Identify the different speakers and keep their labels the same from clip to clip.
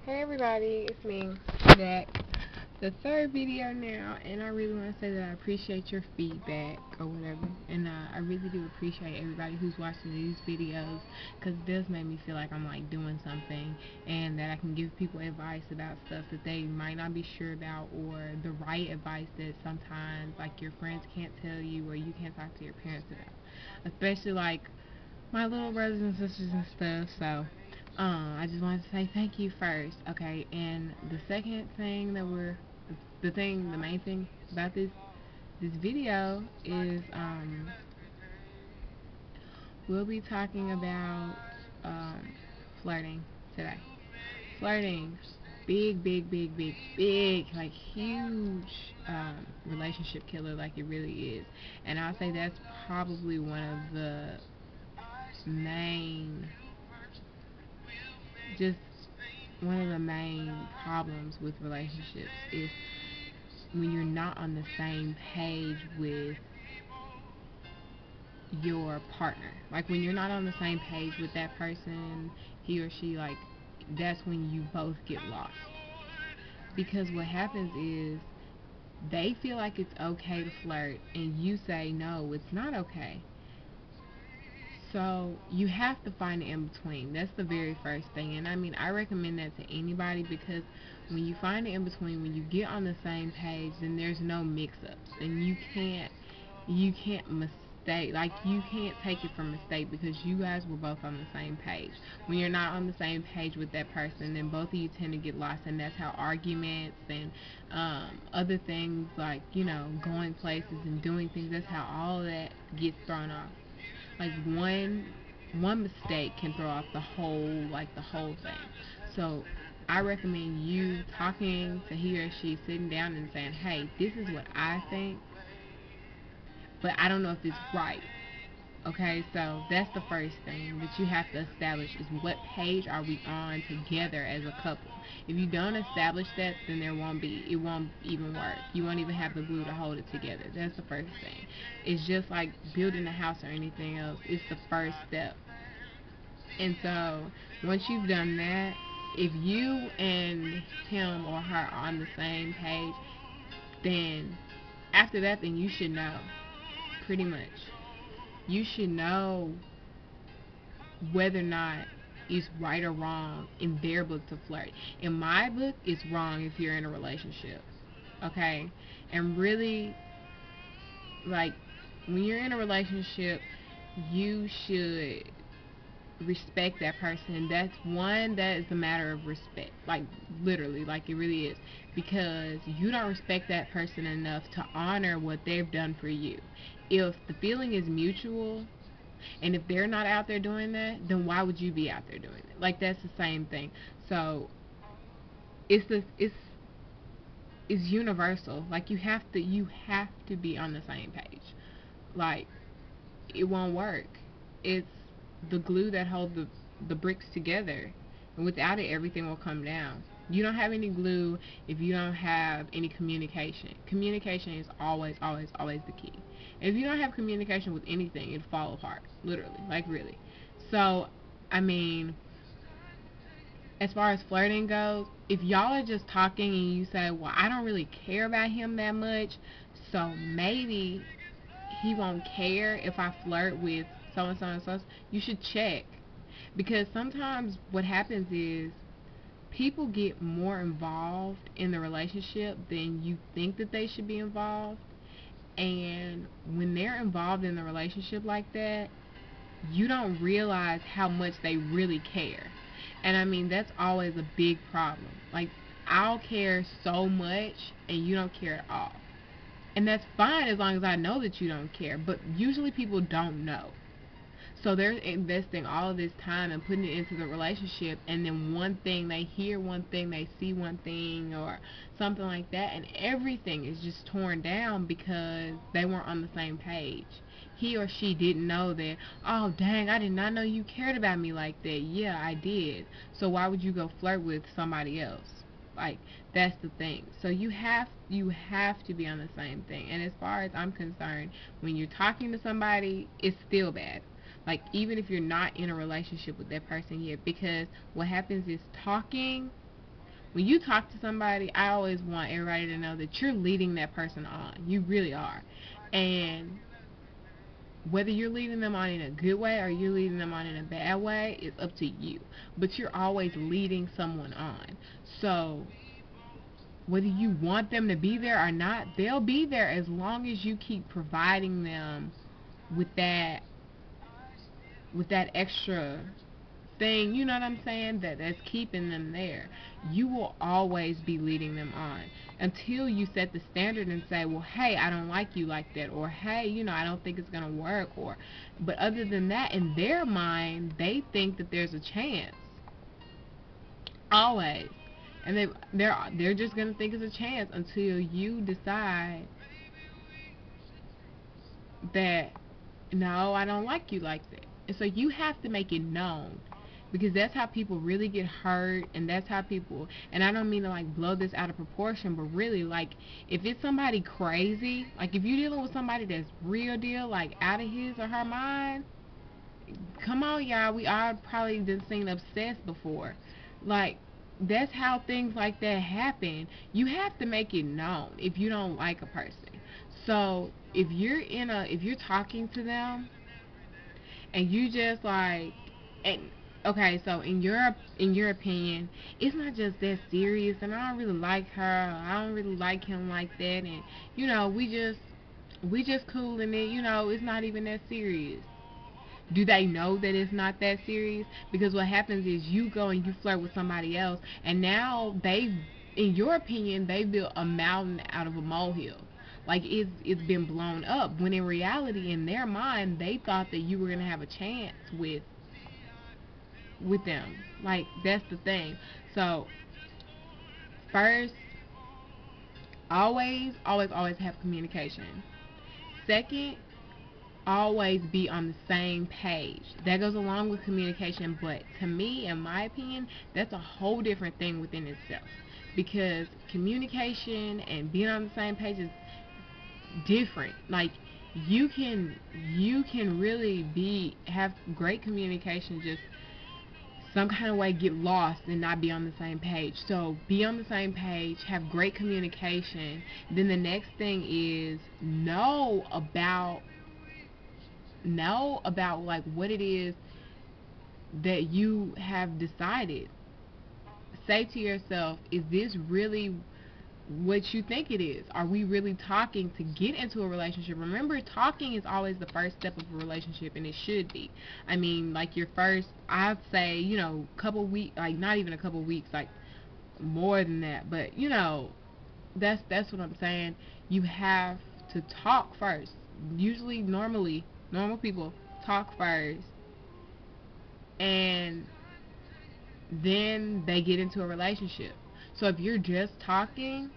Speaker 1: Hey everybody, it's me, back. The third video now, and I really want to say that I appreciate your feedback or whatever, and I really do appreciate everybody who's watching these videos, because it does make me feel like I'm like doing something, and that I can give people advice about stuff that they might not be sure about, or the right advice that sometimes like your friends can't tell you or you can't talk to your parents about, especially like my little brothers and sisters and stuff. So I just wanted to say thank you first, okay? And the second thing that the main thing about this video is we'll be talking about flirting today. Flirting, big, like huge relationship killer, like it really is. And I'll say that's probably one of the main just one of the main problems with relationships is when you're not on the same page with your partner. Like when you're not on the same page with that person, he or she, like that's when you both get lost. Because what happens is they feel like it's okay to flirt and you say no, it's not okay. So you have to find an in-between. That's the very first thing. And I mean, I recommend that to anybody, because when you find an in-between, when you get on the same page, then there's no mix-ups. And you can't mistake, like you can't take it for mistake, because you guys were both on the same page. When you're not on the same page with that person, then both of you tend to get lost, and that's how arguments and other things like, going places and doing things, that's how all of that gets thrown off. Like one mistake can throw off the whole thing. So I recommend you talking to he or she, sitting down and saying, hey, this is what I think, but I don't know if it's right. Okay, so that's the first thing that you have to establish, is what page are we on together as a couple. If you don't establish that, then it won't even work. You won't even have the glue to hold it together. That's the first thing. It's just like building a house or anything else. It's the first step. And so once you've done that, if you and him or her are on the same page, then after that, then you should know, pretty much. You should know whether or not it's right or wrong in their book to flirt. In my book, it's wrong if you're in a relationship. Okay? And really, like, when you're in a relationship, you should respect that person. That is a matter of respect. Like, literally, like, it really is. Because you don't respect that person enough to honor what they've done for you. If the feeling is mutual, and if they're not out there doing that, then why would you be out there doing it? Like, that's the same thing. So it's universal. Like, you have to be on the same page. Like, it won't work. It's the glue that holds the bricks together, and without it, everything will come down. You don't have any glue if you don't have any communication. Communication is always, always, always the key. If you don't have communication with anything, it'll fall apart. Literally. Like, really. So, I mean, as far as flirting goes, if y'all are just talking and you say, well, I don't really care about him that much, so maybe he won't care if I flirt with so and so and so, you should check. Because sometimes what happens is people get more involved in the relationship than you think that they should be involved. And when they're involved in the relationship like that, you don't realize how much they really care. And I mean, that's always a big problem. Like, I'll care so much and you don't care at all. And that's fine as long as I know that you don't care. But usually people don't know. So they're investing all of this time and putting it into the relationship, and then one thing, they hear one thing, they see one thing, or something like that, and everything is just torn down because they weren't on the same page. He or she didn't know that, oh dang, I did not know you cared about me like that. Yeah, I did. So why would you go flirt with somebody else? Like, that's the thing. So you have to be on the same thing. And as far as I'm concerned, when you're talking to somebody, it's still bad. Like, even if you're not in a relationship with that person yet, because what happens is talking when you talk to somebody, I always want everybody to know that you're leading that person on. You really are. And whether you're leading them on in a good way or you're leading them on in a bad way, it's up to you. But you're always leading someone on. So whether you want them to be there or not, they'll be there as long as you keep providing them with that extra thing, you know what I'm saying, that's keeping them there. You will always be leading them on until you set the standard and say, well, hey, I don't like you like that, or hey, I don't think it's gonna work, or but other than that, in their mind, they think that there's a chance. Always. And they're just gonna think it's a chance until you decide that no, I don't like you like that. And so you have to make it known, because that's how people really get hurt, and that's how people, and I don't mean to like blow this out of proportion, but really, like, if it's somebody crazy, like if you're dealing with somebody that's real deal, like out of his or her mind, come on, y'all, we all probably been seen obsessed before. Like, that's how things like that happen. You have to make it known if you don't like a person. So if you're talking to them and you just like, and okay, so in your opinion, it's not just that serious, and I don't really like her, or I don't really like him like that, and we just cooling it, it's not even that serious. Do they know that it's not that serious? Because what happens is you go and you flirt with somebody else, and now in your opinion, they built a mountain out of a molehill. Like it's been blown up. When in reality, in their mind, they thought that you were gonna have a chance with them. Like, that's the thing. So first, always have communication. Second, always be on the same page. That goes along with communication, but to me, in my opinion, that's a whole different thing within itself. Because communication and being on the same page is different. Like, you can really have great communication, just some kind of way get lost and not be on the same page. So be on the same page, have great communication. Then the next thing is know about like what it is that you have decided. Say to yourself, is this really what you think it is? Are we really talking to get into a relationship? Remember, talking is always the first step of a relationship, and it should be. I mean, like, your first, I'd say, couple weeks, like not even a couple weeks, like more than that. But that's what I'm saying. You have to talk first. Usually, normally, normal people talk first, and then they get into a relationship. So if you're just talking,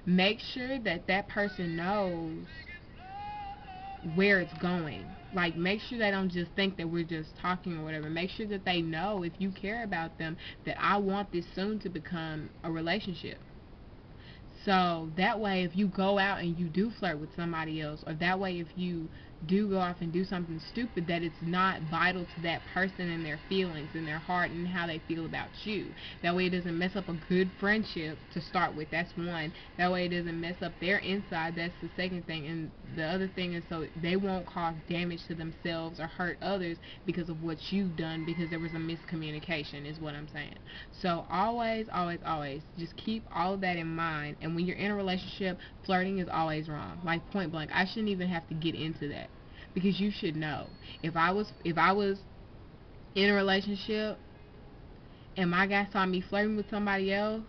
Speaker 1: make sure that that person knows where it's going. Like, make sure they don't just think that we're just talking or whatever. Make sure that they know, if you care about them, that I want this soon to become a relationship. So that way, if you go out and you do flirt with somebody else, or that way if you do go off and do something stupid, that it's not vital to that person and their feelings and their heart and how they feel about you. That way it doesn't mess up a good friendship to start with. That's one. That way it doesn't mess up their inside. That's the second thing. And the other thing is, so they won't cause damage to themselves or hurt others because of what you've done, because there was a miscommunication, is what I'm saying. So always just keep all of that in mind. And when you're in a relationship, flirting is always wrong. Like, point blank. I shouldn't even have to get into that, because you should know. If I was in a relationship and my guy saw me flirting with somebody else,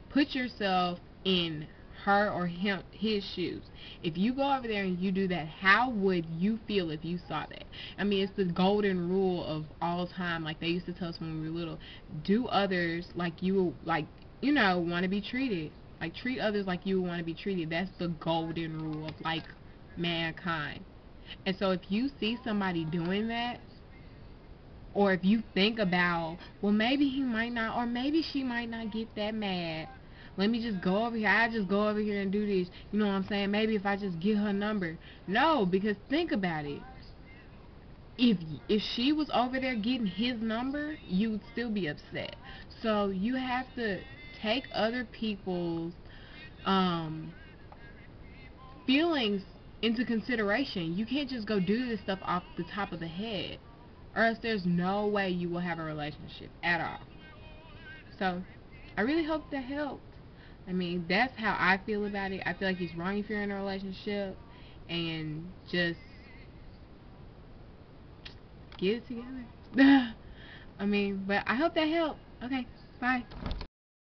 Speaker 1: put yourself in her or his shoes. If you go over there and you do that, how would you feel if you saw that? I mean, it's the golden rule of all time. Like they used to tell us when we were little, do others like you want to be treated. Like, treat others like you want to be treated. That's the golden rule of like mankind. And so if you see somebody doing that, or if you think about, well, maybe he might not, or maybe she might not get that mad, let me just go over here, I just go over here and do this, you know what I'm saying? Maybe if I just get her number. No, because think about it. if if she was over there getting his number, you would still be upset. So you have to take other people's um feelings into consideration. You can't just go do this stuff off the top of the head, or else there's no way you will have a relationship at all. So I really hope that helped. I mean, that's how I feel about it. I feel like it's wrong if you're in a relationship, and just get it together. I mean, but I hope that helped. Okay, bye.